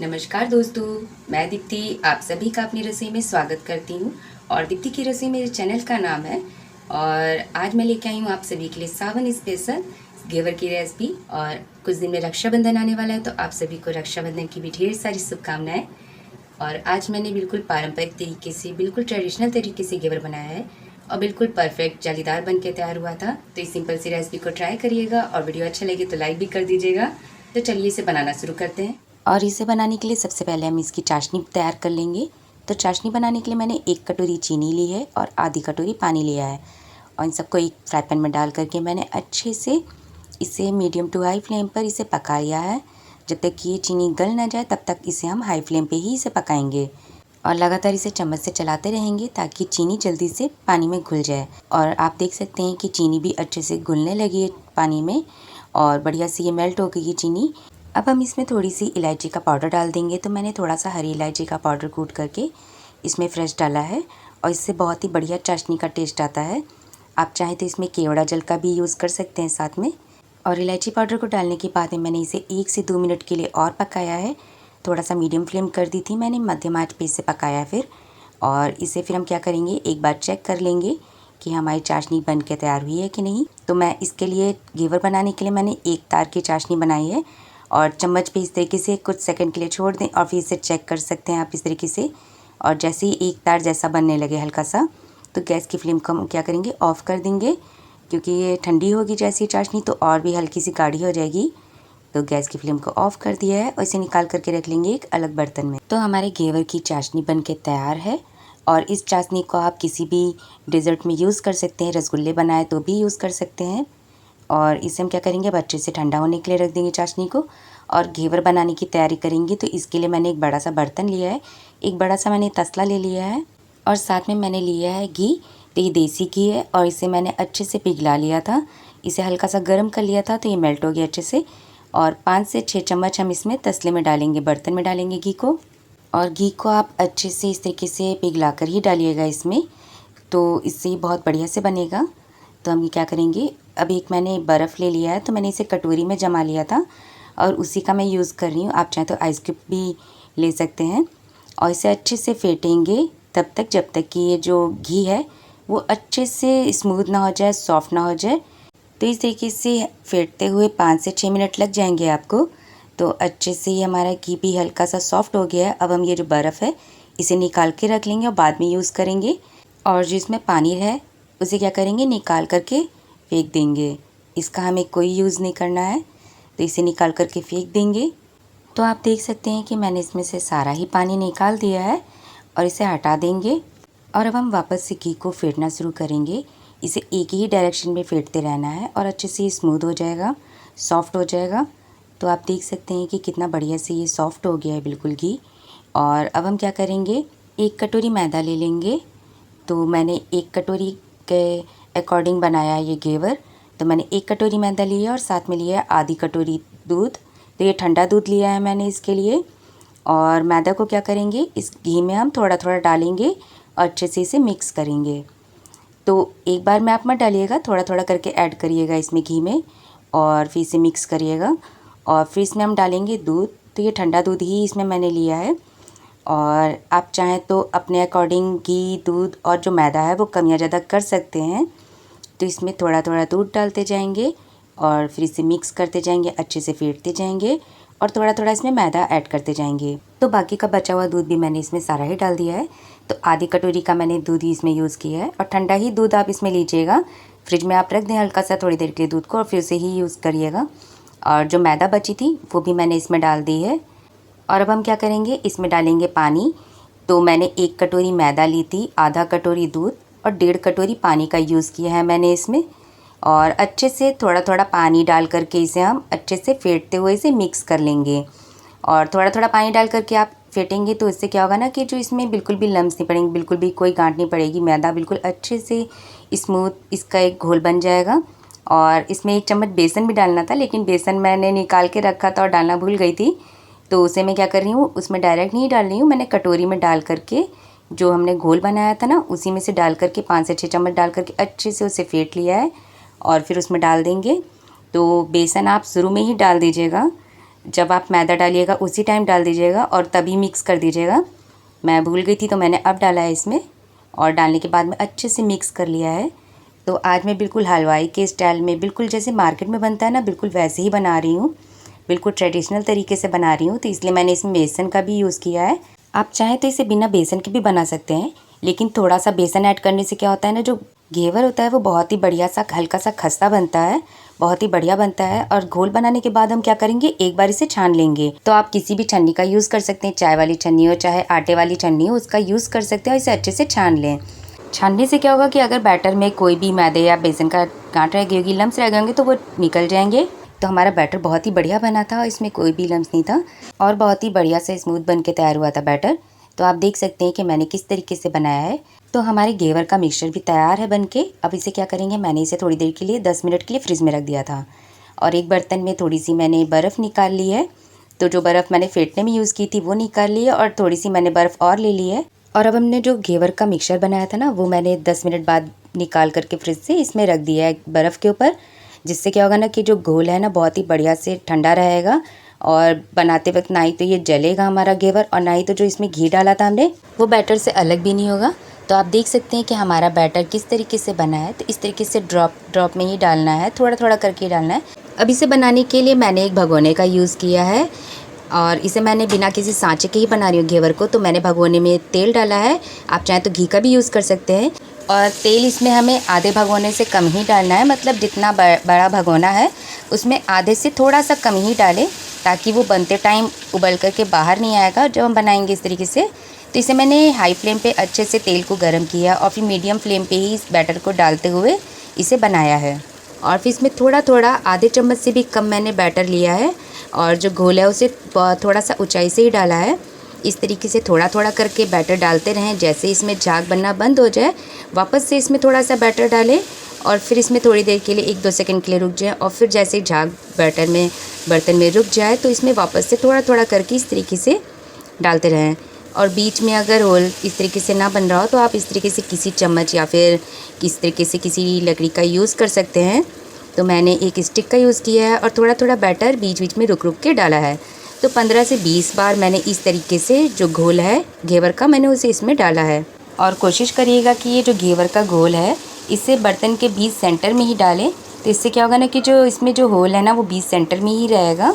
नमस्कार दोस्तों, मैं दीप्ति आप सभी का अपनी रसोई में स्वागत करती हूँ। और दीप्ति की रसोई मेरे चैनल का नाम है। और आज मैं लेके आई हूँ आप सभी के लिए सावन स्पेशल घेवर की रेसिपी। और कुछ दिन में रक्षाबंधन आने वाला है, तो आप सभी को रक्षाबंधन की भी ढेर सारी शुभकामनाएं। और आज मैंने बिल्कुल पारंपरिक तरीके से, बिल्कुल ट्रेडिशनल तरीके से घेवर बनाया है और बिल्कुल परफेक्ट जालीदार बन के तैयार हुआ था। तो इस सिंपल सी रेसिपी को ट्राई करिएगा और वीडियो अच्छा लगे तो लाइक भी कर दीजिएगा। तो चलिए इसे बनाना शुरू करते हैं। और इसे बनाने के लिए सबसे पहले हम इसकी चाशनी तैयार कर लेंगे। तो चाशनी बनाने के लिए मैंने 1 कटोरी चीनी ली है और आधी कटोरी पानी लिया है। और इन सबको एक फ्राई पैन में डाल करके मैंने अच्छे से इसे मीडियम टू हाई फ्लेम पर इसे पका लिया है। जब तक ये चीनी गल ना जाए तब तक इसे हम हाई फ्लेम पे ही इसे पकाएंगे और लगातार इसे चम्मच से चलाते रहेंगे ताकि चीनी जल्दी से पानी में घुल जाए। और आप देख सकते हैं कि चीनी भी अच्छे से घुलने लगी है पानी में और बढ़िया से ये मेल्ट हो गई है चीनी। अब हम इसमें थोड़ी सी इलायची का पाउडर डाल देंगे। तो मैंने थोड़ा सा हरी इलायची का पाउडर कूट करके इसमें फ्रेश डाला है और इससे बहुत ही बढ़िया चाशनी का टेस्ट आता है। आप चाहें तो इसमें केवड़ा जल का भी यूज़ कर सकते हैं साथ में। और इलायची पाउडर को डालने के बाद में मैंने इसे 1 से 2 मिनट के लिए और पकाया है। थोड़ा सा मीडियम फ्लेम कर दी थी मैंने, मध्यम आंच पे इसे पकाया फिर। और इसे फिर हम क्या करेंगे, एक बार चेक कर लेंगे कि हमारी चाशनी बन के तैयार हुई है कि नहीं। तो मैं इसके लिए घेवर बनाने के लिए मैंने 1 तार की चाशनी बनाई है। और चम्मच पे इस तरीके से कुछ सेकंड के लिए छोड़ दें और फिर इसे चेक कर सकते हैं आप इस तरीके से। और जैसे ही एक तार जैसा बनने लगे हल्का सा, तो गैस की फ्लेम को हम क्या करेंगे, ऑफ़ कर देंगे। क्योंकि ये ठंडी होगी जैसी चाशनी तो और भी हल्की सी गाढ़ी हो जाएगी। तो गैस की फ्लेम को ऑफ़ कर दिया है और इसे निकाल करके रख लेंगे एक अलग बर्तन में। तो हमारे घेवर की चाशनी बन के तैयार है। और इस चाशनी को आप किसी भी डेज़र्ट में यूज़ कर सकते हैं, रसगुल्ले बनाए तो भी यूज़ कर सकते हैं। और इसे हम क्या करेंगे, अब अच्छे से ठंडा होने के लिए रख देंगे चाशनी को। और घेवर बनाने की तैयारी करेंगे। तो इसके लिए मैंने एक बड़ा सा बर्तन लिया है, एक बड़ा सा मैंने तसला ले लिया है और साथ में मैंने लिया है घी। तो ये देसी घी है और इसे मैंने अच्छे से पिघला लिया था। इसे हल्का सा गर्म कर लिया था तो ये मेल्ट हो गया अच्छे से। और 5 से 6 चम्मच हम इसमें तसले में डालेंगे, बर्तन में डालेंगे घी को। और घी को आप अच्छे से इस तरीके से पिघला कर ही डालिएगा इसमें, तो इससे ही बहुत बढ़िया से बनेगा। तो हम ये क्या करेंगे, अब एक मैंने बर्फ़ ले लिया है तो मैंने इसे कटोरी में जमा लिया था और उसी का मैं यूज़ कर रही हूँ। आप चाहें तो आइस क्यूब भी ले सकते हैं। और इसे अच्छे से फेंटेंगे तब तक जब तक कि ये जो घी है वो अच्छे से स्मूथ ना हो जाए, सॉफ्ट ना हो जाए। तो इस तरीके से फेंटते हुए 5 से 6 मिनट लग जाएंगे आपको। तो अच्छे से ही हमारा घी भी हल्का सा सॉफ्ट हो गया है। अब हम ये जो बर्फ़ है इसे निकाल के रख लेंगे और बाद में यूज़ करेंगे। और जो इसमें पानी है उसे क्या करेंगे, निकाल करके फेंक देंगे। इसका हमें कोई यूज़ नहीं करना है, तो इसे निकाल करके फेंक देंगे। तो आप देख सकते हैं कि मैंने इसमें से सारा ही पानी निकाल दिया है और इसे हटा देंगे। और अब हम वापस से घी को फेंटना शुरू करेंगे। इसे एक ही डायरेक्शन में फेंटते रहना है और अच्छे से स्मूथ हो जाएगा, सॉफ्ट हो जाएगा। तो आप देख सकते हैं कि कितना बढ़िया से ये सॉफ्ट हो गया है बिल्कुल घी। और अब हम क्या करेंगे, 1 कटोरी मैदा ले लेंगे। तो मैंने 1 कटोरी के अकॉर्डिंग बनाया है ये घेवर। तो मैंने 1 कटोरी मैदा लिया है और साथ में लिया है आधी कटोरी दूध। तो ये ठंडा दूध लिया है मैंने इसके लिए। और मैदा को क्या करेंगे, इस घी में हम थोड़ा थोड़ा डालेंगे और अच्छे से इसे मिक्स करेंगे। तो एक बार में आप मत डालिएगा, थोड़ा थोड़ा करके ऐड करिएगा इसमें घी में और फिर इसे मिक्स करिएगा। और फिर इसमें हम डालेंगे दूध। तो ये ठंडा दूध ही इसमें मैंने लिया है। और आप चाहें तो अपने अकॉर्डिंग घी, दूध और जो मैदा है वो कम या ज़्यादा कर सकते हैं। तो इसमें थोड़ा थोड़ा दूध डालते जाएंगे और फिर इसे मिक्स करते जाएंगे, अच्छे से फेंटते जाएंगे और थोड़ा थोड़ा इसमें मैदा ऐड करते जाएंगे। तो बाकी का बचा हुआ दूध भी मैंने इसमें सारा ही डाल दिया है। तो आधी कटोरी का मैंने दूध ही इसमें यूज़ किया है। और ठंडा ही दूध आप इसमें लीजिएगा, फ्रिज में आप रख दें हल्का सा थोड़ी देर के लिए दूध को और फिर उसे ही यूज़ करिएगा। और जो मैदा बची थी वो भी मैंने इसमें डाल दी है। और अब हम क्या करेंगे, इसमें डालेंगे पानी। तो मैंने 1 कटोरी मैदा ली थी, आधा कटोरी दूध और 1.5 कटोरी पानी का यूज़ किया है मैंने इसमें। और अच्छे से थोड़ा थोड़ा पानी डाल करके इसे हम अच्छे से फेंटते हुए इसे मिक्स कर लेंगे। और थोड़ा थोड़ा पानी डाल करके आप फेंटेंगे तो इससे क्या होगा ना कि जो इसमें बिल्कुल भी लम्स नहीं पड़ेंगे, बिल्कुल भी कोई गांठ नहीं पड़ेगी। मैदा बिल्कुल अच्छे से स्मूथ इसका एक घोल बन जाएगा। और इसमें 1 चम्मच बेसन भी डालना था, लेकिन बेसन मैंने निकाल के रखा था और डालना भूल गई थी। तो उसे मैं क्या कर रही हूँ, उसमें डायरेक्ट नहीं डाल रही हूँ, मैंने कटोरी में डाल करके जो हमने घोल बनाया था ना उसी में से डाल करके 5 से 6 चम्मच डाल करके अच्छे से उसे फेंट लिया है। और फिर उसमें डाल देंगे। तो बेसन आप शुरू में ही डाल दीजिएगा, जब आप मैदा डालिएगा उसी टाइम डाल दीजिएगा और तभी मिक्स कर दीजिएगा। मैं भूल गई थी तो मैंने अब डाला है इसमें, और डालने के बाद में अच्छे से मिक्स कर लिया है। तो आज मैं बिल्कुल हलवाई के स्टाइल में, बिल्कुल जैसे मार्केट में बनता है ना, बिल्कुल वैसे ही बना रही हूँ। बिल्कुल ट्रेडिशनल तरीके से बना रही हूँ, तो इसलिए मैंने इसमें बेसन का भी यूज़ किया है। आप चाहें तो इसे बिना बेसन के भी बना सकते हैं, लेकिन थोड़ा सा बेसन ऐड करने से क्या होता है ना, जो घेवर होता है वो बहुत ही बढ़िया सा हल्का सा खस्ता बनता है, बहुत ही बढ़िया बनता है। और घोल बनाने के बाद हम क्या करेंगे, एक बार इसे छान लेंगे। तो आप किसी भी छन्नी का यूज़ कर सकते हैं, चाय वाली छन्नी हो चाहे आटे वाली छन्नी हो, उसका यूज़ कर सकते हैं और इसे अच्छे से छान लें। छानने से क्या होगा कि अगर बैटर में कोई भी मैदे या बेसन का गांठ रह गई होगी, लम्स रह गए होंगे, तो वो निकल जाएंगे। तो हमारा बैटर बहुत ही बढ़िया बना था, इसमें कोई भी लम्स नहीं था और बहुत ही बढ़िया से स्मूथ बन के तैयार हुआ था बैटर। तो आप देख सकते हैं कि मैंने किस तरीके से बनाया है। तो हमारे घेवर का मिक्सचर भी तैयार है बनके। अब इसे क्या करेंगे, मैंने इसे थोड़ी देर के लिए 10 मिनट के लिए फ्रिज में रख दिया था, और एक बर्तन में थोड़ी सी मैंने बर्फ़ निकाल ली है। तो जो बर्फ़ मैंने फेंटने में यूज़ की थी वो निकाल ली है, और थोड़ी सी मैंने बर्फ़ और ले ली है। और अब हमने जो घेवर का मिक्सचर बनाया था ना, वो मैंने 10 मिनट बाद निकाल करके फ्रिज से इसमें रख दिया है बर्फ़ के ऊपर। जिससे क्या होगा ना कि जो घोल है ना, बहुत ही बढ़िया से ठंडा रहेगा, और बनाते वक्त ना ही तो ये जलेगा हमारा घेवर, और ना ही तो जो इसमें घी डाला था हमने वो बैटर से अलग भी नहीं होगा। तो आप देख सकते हैं कि हमारा बैटर किस तरीके से बना है। तो इस तरीके से ड्रॉप में ही डालना है, थोड़ा थोड़ा करके डालना है। अब इसे बनाने के लिए मैंने एक भगोने का यूज़ किया है, और इसे मैंने बिना किसी सांचे के ही बना रही हूँ घेवर को। तो मैंने भगोने में तेल डाला है, आप चाहें तो घी का भी यूज़ कर सकते हैं। और तेल इसमें हमें आधे भगोने से कम ही डालना है, मतलब जितना बड़ा भगोना है उसमें आधे से थोड़ा सा कम ही डालें, ताकि वो बनते टाइम उबल करके बाहर नहीं आएगा जब हम बनाएंगे इस तरीके से। तो इसे मैंने हाई फ्लेम पे अच्छे से तेल को गर्म किया, और फिर मीडियम फ्लेम पे ही इस बैटर को डालते हुए इसे बनाया है। और फिर इसमें थोड़ा थोड़ा आधे चम्मच से भी कम मैंने बैटर लिया है, और जो घोल है उसे थोड़ा सा ऊंचाई से ही डाला है। इस तरीके से थोड़ा थोड़ा करके बैटर डालते रहें। जैसे इसमें झाग बनना बंद हो जाए, वापस से इसमें थोड़ा सा बैटर डालें, और फिर इसमें थोड़ी देर के लिए 1-2 सेकंड के लिए रुक जाए, और फिर जैसे ही झाग बैटर में बर्तन में रुक जाए तो इसमें वापस से थोड़ा थोड़ा करके इस तरीके से डालते रहें। और बीच में अगर होल इस तरीके से ना बन रहा हो तो आप इस तरीके से किसी चम्मच या फिर किस तरीके से किसी लकड़ी का यूज़ कर सकते हैं। तो मैंने एक स्टिक का यूज़ किया है, और थोड़ा थोड़ा बैटर बीच बीच में रुक रुक के डाला है। तो 15 से 20 बार मैंने इस तरीके से जो घोल है घेवर का, मैंने उसे इसमें डाला है। और कोशिश करिएगा कि ये जो घेवर का घोल है इसे बर्तन के बीच सेंटर में ही डालें। तो इससे क्या होगा ना कि जो इसमें जो होल है ना वो बीच सेंटर में ही रहेगा,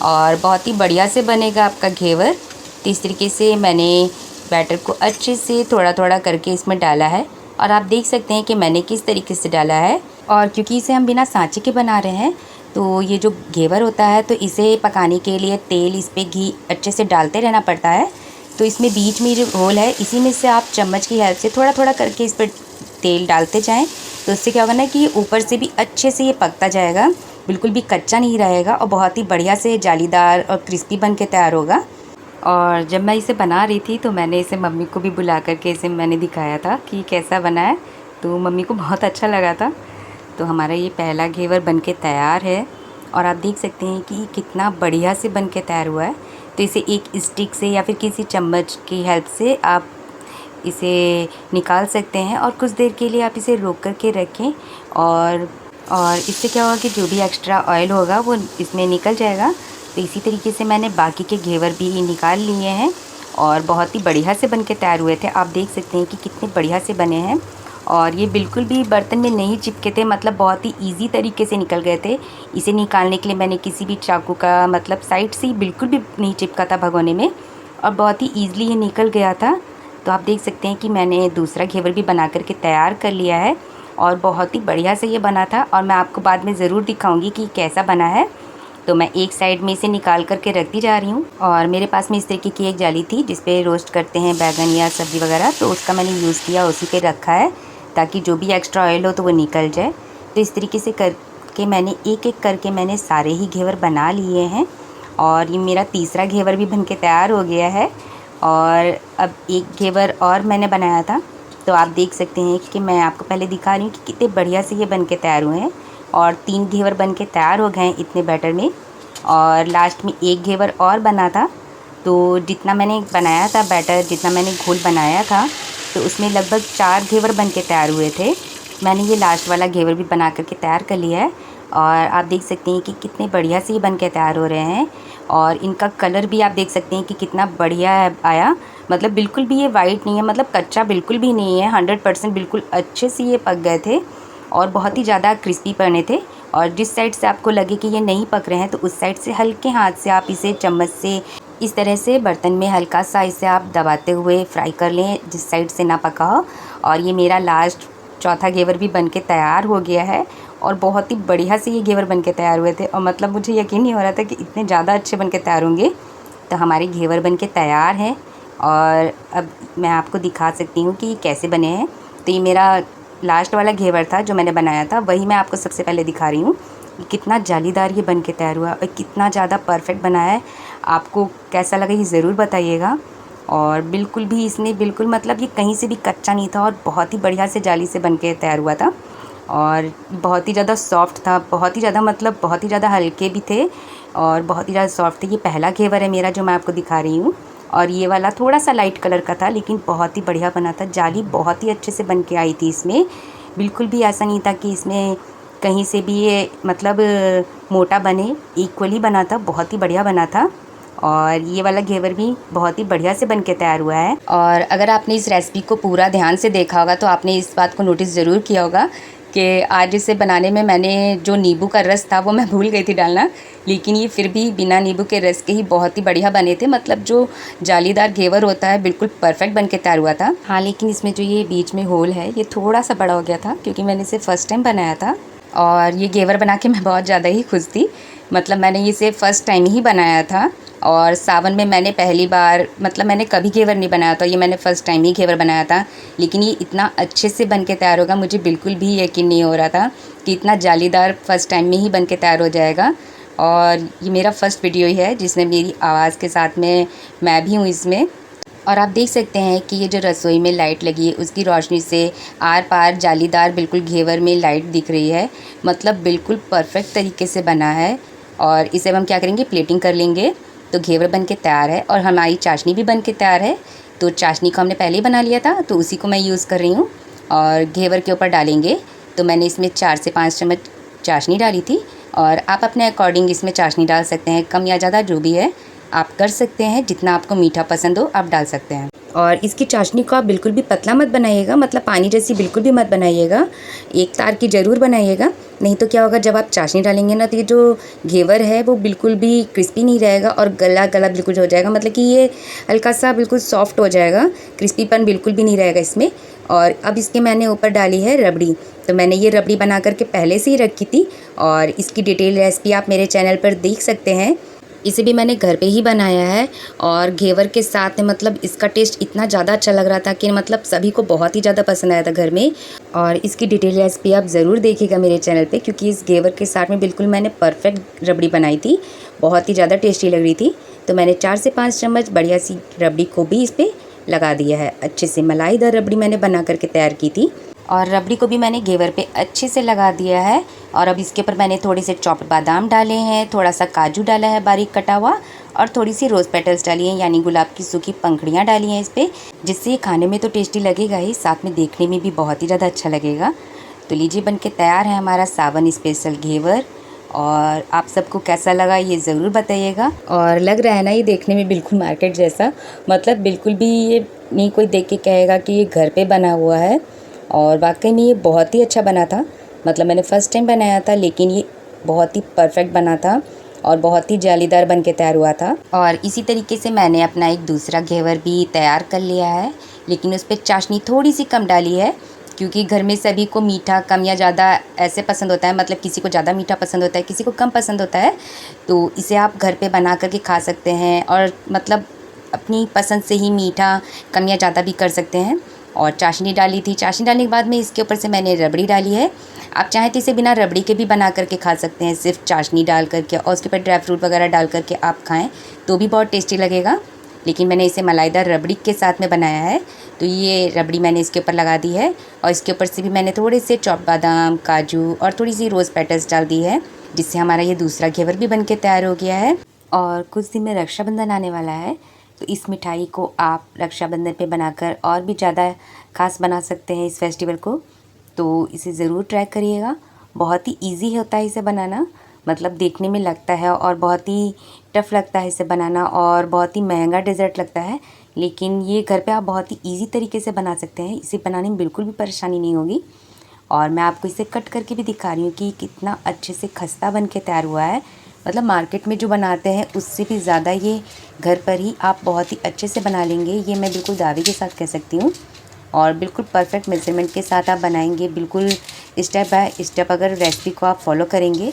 और बहुत ही बढ़िया से बनेगा आपका घेवर। तो इस तरीके से मैंने बैटर को अच्छे से थोड़ा थोड़ा करके इसमें डाला है, और आप देख सकते हैं कि मैंने किस तरीके से डाला है। और क्योंकि इसे हम बिना सांचे के बना रहे हैं, तो ये जो घेवर होता है तो इसे पकाने के लिए तेल, इस पर घी अच्छे से डालते रहना पड़ता है। तो इसमें बीच में जो होल है इसी में से आप चम्मच की हेल्प से थोड़ा थोड़ा करके इस पर तेल डालते जाएं। तो इससे क्या होगा ना कि ऊपर से भी अच्छे से ये पकता जाएगा, बिल्कुल भी कच्चा नहीं रहेगा, और बहुत ही बढ़िया से जालीदार और क्रिस्पी बन के तैयार होगा। और जब मैं इसे बना रही थी तो मैंने इसे मम्मी को भी बुला करके इसे मैंने दिखाया था कि कैसा बना है, तो मम्मी को बहुत अच्छा लगा था। तो हमारा ये पहला घेवर बनके तैयार है, और आप देख सकते हैं कि कितना बढ़िया से बनके तैयार हुआ है। तो इसे एक स्टिक से या फिर किसी चम्मच की हेल्प से आप इसे निकाल सकते हैं, और कुछ देर के लिए आप इसे रोक करके रखें, और इससे क्या होगा कि जो भी एक्स्ट्रा ऑयल होगा वो इसमें निकल जाएगा। तो इसी तरीके से मैंने बाकी के घेवर भी निकाल लिए हैं, और बहुत ही बढ़िया से बनके तैयार हुए थे। आप देख सकते हैं कि कितने बढ़िया से बने हैं, और ये बिल्कुल भी बर्तन में नहीं चिपके थे, मतलब बहुत ही इजी तरीके से निकल गए थे। इसे निकालने के लिए मैंने किसी भी चाकू का मतलब साइड से ही बिल्कुल भी नहीं चिपका था भगोने में, और बहुत ही ईज़िली ये निकल गया था। तो आप देख सकते हैं कि मैंने दूसरा घेवर भी बना करके तैयार कर लिया है, और बहुत ही बढ़िया से ये बना था, और मैं आपको बाद में ज़रूर दिखाऊँगी कि कैसा बना है। तो मैं एक साइड में इसे निकाल करके रखती जा रही हूँ, और मेरे पास में इस तरीके की एक जाली थी जिस पे रोस्ट करते हैं बैगन या सब्ज़ी वगैरह, तो उसका मैंने यूज़ किया, उसी पे रखा है ताकि जो भी एक्स्ट्रा ऑयल हो तो वो निकल जाए। तो इस तरीके से करके मैंने एक एक करके मैंने सारे ही घेवर बना लिए हैं, और ये मेरा तीसरा घेवर भी बनके तैयार हो गया है। और अब एक घेवर और मैंने बनाया था, तो आप देख सकते हैं कि मैं आपको पहले दिखा रही हूँ कि कितने बढ़िया से ये बनके तैयार हुए हैं। और 3 घेवर बनके तैयार हो गए हैं इतने बैटर में, और लास्ट में एक घेवर और बना था। तो जितना मैंने बनाया था बैटर, जितना मैंने घोल बनाया था, तो उसमें लगभग 4 घेवर बनके तैयार हुए थे। मैंने ये लास्ट वाला घेवर भी बना करके तैयार कर लिया है, और आप देख सकते हैं कि कितने बढ़िया से ये बन के तैयार हो रहे हैं। और इनका कलर भी आप देख सकते हैं कि कितना बढ़िया आया, मतलब बिल्कुल भी ये वाइट नहीं है, मतलब कच्चा बिल्कुल भी नहीं है, 100% बिल्कुल अच्छे से ये पक गए थे और बहुत ही ज़्यादा क्रिस्पी बने थे। और जिस साइड से आपको लगे कि ये नहीं पक रहे हैं तो उस साइड से हल्के हाथ से आप इसे चम्मच से इस तरह से बर्तन में हल्का सा इसे आप दबाते हुए फ्राई कर लें जिस साइड से ना पका हो। और ये मेरा लास्ट चौथा घेवर भी बन के तैयार हो गया है और बहुत ही बढ़िया से ये घेवर बन के तैयार हुए थे। और मतलब मुझे यकीन नहीं हो रहा था कि इतने ज़्यादा अच्छे बन के तैयार होंगे। तो हमारे घेवर बन के तैयार हैं और अब मैं आपको दिखा सकती हूँ कि ये कैसे बने हैं। तो ये मेरा लास्ट वाला घेवर था जो मैंने बनाया था, वही मैं आपको सबसे पहले दिखा रही हूँ कि कितना जालीदार ये बन के तैयार हुआ और कितना ज़्यादा परफेक्ट बना है। आपको कैसा लगा ये ज़रूर बताइएगा। और बिल्कुल भी इसने बिल्कुल मतलब ये कहीं से भी कच्चा नहीं था और बहुत ही बढ़िया से जाली से बन के तैयार हुआ था और बहुत ही ज़्यादा सॉफ्ट था, बहुत ही ज़्यादा मतलब बहुत ही ज़्यादा हल्के भी थे और बहुत ही ज़्यादा सॉफ्ट थे। ये पहला घेवर है मेरा जो मैं आपको दिखा रही हूँ और ये वाला थोड़ा सा लाइट कलर का था लेकिन बहुत ही बढ़िया बना था। जाली बहुत ही अच्छे से बन के आई थी इसमें, बिल्कुल भी ऐसा नहीं था कि इसमें कहीं से भी ये मतलब मोटा बने, इक्वली बना था, बहुत ही बढ़िया बना था। और ये वाला घेवर भी बहुत ही बढ़िया से बन के तैयार हुआ है। और अगर आपने इस रेसिपी को पूरा ध्यान से देखा होगा तो आपने इस बात को नोटिस ज़रूर किया होगा कि आज इसे बनाने में मैंने जो नींबू का रस था वो मैं भूल गई थी डालना, लेकिन ये फिर भी बिना नींबू के रस के ही बहुत ही बढ़िया बने थे। मतलब जो जालीदार घेवर होता है बिल्कुल परफेक्ट बन के तैयार हुआ था। हाँ, लेकिन इसमें जो ये बीच में होल है ये थोड़ा सा बड़ा हो गया था क्योंकि मैंने इसे फ़र्स्ट टाइम बनाया था। और ये घेवर बना के मैं बहुत ज़्यादा ही खुश थी, मतलब मैंने इसे फ़र्स्ट टाइम ही बनाया था और सावन में मैंने पहली बार, मतलब मैंने कभी घेवर नहीं बनाया था, ये मैंने फ़र्स्ट टाइम ही घेवर बनाया था। लेकिन ये इतना अच्छे से बन के तैयार होगा मुझे बिल्कुल भी यकीन नहीं हो रहा था कि इतना जालीदार फ़र्स्ट टाइम में ही बन के तैयार हो जाएगा। और ये मेरा फ़र्स्ट वीडियो ही है जिसमें मेरी आवाज़ के साथ में मैं भी हूँ इसमें। और आप देख सकते हैं कि ये जो रसोई में लाइट लगी है उसकी रोशनी से आर पार जालीदार बिल्कुल घेवर में लाइट दिख रही है, मतलब बिल्कुल परफेक्ट तरीके से बना है। और इसे अब हम क्या करेंगे, प्लेटिंग कर लेंगे। तो घेवर बन के तैयार है और हमारी चाशनी भी बन के तैयार है। तो चाशनी को हमने पहले ही बना लिया था तो उसी को मैं यूज़ कर रही हूँ और घेवर के ऊपर डालेंगे। तो मैंने इसमें 4 से 5 चम्मच चाशनी डाली थी और आप अपने अकॉर्डिंग इसमें चाशनी डाल सकते हैं, कम या ज़्यादा जो भी है आप कर सकते हैं, जितना आपको मीठा पसंद हो आप डाल सकते हैं। और इसकी चाशनी को आप बिल्कुल भी पतला मत बनाइएगा, मतलब पानी जैसी बिल्कुल भी मत बनाइएगा, एक तार की ज़रूर बनाइएगा। नहीं तो क्या होगा, जब आप चाशनी डालेंगे ना तो ये जो घेवर है वो बिल्कुल भी क्रिस्पी नहीं रहेगा और गला गला बिल्कुल हो जाएगा, मतलब कि ये हल्का सा बिल्कुल सॉफ्ट हो जाएगा, क्रिस्पीपन बिल्कुल भी नहीं रहेगा इसमें। और अब इसके मैंने ऊपर डाली है रबड़ी। तो मैंने ये रबड़ी बना करके पहले से ही रखी थी और इसकी डिटेल रेसिपी आप मेरे चैनल पर देख सकते हैं। इसे भी मैंने घर पे ही बनाया है और घेवर के साथ में मतलब इसका टेस्ट इतना ज़्यादा अच्छा लग रहा था कि मतलब सभी को बहुत ही ज़्यादा पसंद आया था घर में। और इसकी डिटेल रेसिपी आप ज़रूर देखिएगा मेरे चैनल पे, क्योंकि इस घेवर के साथ में बिल्कुल मैंने परफेक्ट रबड़ी बनाई थी, बहुत ही ज़्यादा टेस्टी लग रही थी। तो मैंने 4 से 5 चम्मच बढ़िया सी रबड़ी को भी इस पर लगा दिया है। अच्छे से मलाईदार रबड़ी मैंने बना करके तैयार की थी और रबड़ी को भी मैंने घेवर पे अच्छे से लगा दिया है। और अब इसके ऊपर मैंने थोड़े से चॉप्ड बादाम डाले हैं, थोड़ा सा काजू डाला है बारीक कटा हुआ और थोड़ी सी रोज़ पेटल्स डाली हैं, यानी गुलाब की सूखी पंखुड़ियाँ डाली हैं इस पर, जिससे ये खाने में तो टेस्टी लगेगा ही, साथ में देखने में भी बहुत ही ज़्यादा अच्छा लगेगा। तो लीजिए बन के तैयार है हमारा सावन स्पेशल घेवर। और आप सबको कैसा लगा ये ज़रूर बताइएगा। और लग रहा है ना ये देखने में बिल्कुल मार्केट जैसा, मतलब बिल्कुल भी ये नहीं कोई देख के कहेगा कि ये घर पे बना हुआ है। और वाकई में ये बहुत ही अच्छा बना था, मतलब मैंने फ़र्स्ट टाइम बनाया था लेकिन ये बहुत ही परफेक्ट बना था और बहुत ही जालीदार बन के तैयार हुआ था। और इसी तरीके से मैंने अपना एक दूसरा घेवर भी तैयार कर लिया है, लेकिन उस पर चाशनी थोड़ी सी कम डाली है क्योंकि घर में सभी को मीठा कम या ज़्यादा ऐसे पसंद होता है, मतलब किसी को ज़्यादा मीठा पसंद होता है, किसी को कम पसंद होता है। तो इसे आप घर पे बना करके खा सकते हैं और मतलब अपनी पसंद से ही मीठा कम या ज़्यादा भी कर सकते हैं। और चाशनी डाली थी, चाशनी डालने के बाद में इसके ऊपर से मैंने रबड़ी डाली है। आप चाहें तो इसे बिना रबड़ी के भी बना करके खा सकते हैं, सिर्फ चाशनी डाल करके और उसके ऊपर ड्राई फ्रूट वगैरह डाल करके आप खाएं तो भी बहुत टेस्टी लगेगा। लेकिन मैंने इसे मलाईदार रबड़ी के साथ में बनाया है, तो ये रबड़ी मैंने इसके ऊपर लगा दी है और इसके ऊपर से भी मैंने थोड़े से चॉप्ड बादाम, काजू और थोड़ी सी रोज़ पेटल्स डाल दी है, जिससे हमारा ये दूसरा घेवर भी बन के तैयार हो गया है। और कुछ दिन में रक्षाबंधन आने वाला है, तो इस मिठाई को आप रक्षाबंधन पे बनाकर और भी ज़्यादा ख़ास बना सकते हैं इस फेस्टिवल को। तो इसे ज़रूर ट्राई करिएगा बहुत ही ईजी होता है इसे बनाना, मतलब देखने में लगता है और बहुत ही टफ़ लगता है इसे बनाना और बहुत ही महंगा डेज़र्ट लगता है, लेकिन ये घर पे आप बहुत ही ईजी तरीके से बना सकते हैं। इसे बनाने में बिल्कुल भी परेशानी नहीं होगी। और मैं आपको इसे कट करके भी दिखा रही हूँ कि कितना अच्छे से खस्ता बन के तैयार हुआ है। मतलब मार्केट में जो बनाते हैं उससे भी ज़्यादा ये घर पर ही आप बहुत ही अच्छे से बना लेंगे, ये मैं बिल्कुल दावे के साथ कह सकती हूँ। और बिल्कुल परफेक्ट मेज़रमेंट के साथ आप बनाएंगे, बिल्कुल स्टेप बाय स्टेप अगर रेसिपी को आप फॉलो करेंगे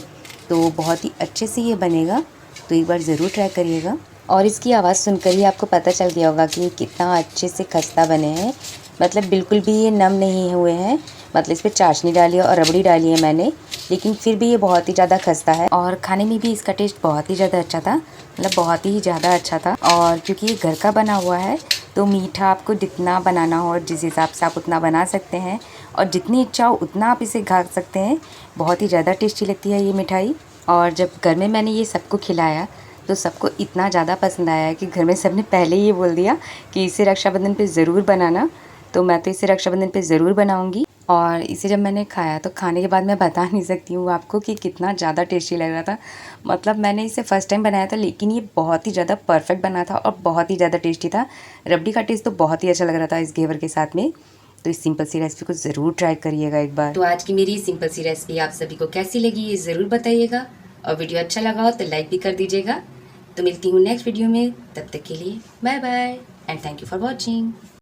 तो बहुत ही अच्छे से ये बनेगा। तो एक बार ज़रूर ट्राई करिएगा। और इसकी आवाज़ सुनकर ही आपको पता चल गया होगा कि कितना अच्छे से खस्ता बने हैं। मतलब बिल्कुल भी ये नम नहीं हुए हैं, मतलब इस पर चाशनी डाली है और रबड़ी डाली है मैंने, लेकिन फिर भी ये बहुत ही ज़्यादा खस्ता है। और खाने में भी इसका टेस्ट बहुत ही ज़्यादा अच्छा था, मतलब बहुत ही ज़्यादा अच्छा था। और क्योंकि ये घर का बना हुआ है तो मीठा आपको जितना बनाना हो जिस हिसाब से आप उतना बना सकते हैं, और जितनी इच्छा हो उतना आप इसे खा सकते हैं। बहुत ही ज़्यादा टेस्टी लगती है ये मिठाई। और जब घर में मैंने ये सबको खिलाया तो सबको इतना ज़्यादा पसंद आया कि घर में सबने पहले ही ये बोल दिया कि इसे रक्षाबंधन पे ज़रूर बनाना। तो मैं तो इसे रक्षाबंधन पे ज़रूर बनाऊंगी। और इसे जब मैंने खाया तो खाने के बाद मैं बता नहीं सकती हूँ आपको कि कितना ज़्यादा टेस्टी लग रहा था। मतलब मैंने इसे फ़र्स्ट टाइम बनाया था, लेकिन ये बहुत ही ज़्यादा परफेक्ट बना था और बहुत ही ज़्यादा टेस्टी था। रबड़ी का टेस्ट तो बहुत ही अच्छा लग रहा था इस घेवर के साथ में। तो इस सिंपल सी रेसिपी को ज़रूर ट्राई करिएगा एक बार। तो आज की मेरी सिंपल सी रेसिपी आप सभी को कैसी लगी ये ज़रूर बताइएगा, और वीडियो अच्छा लगा हो तो लाइक भी कर दीजिएगा। तो मिलती हूँ नेक्स्ट वीडियो में, तब तक के लिए bye bye and thank you for watching.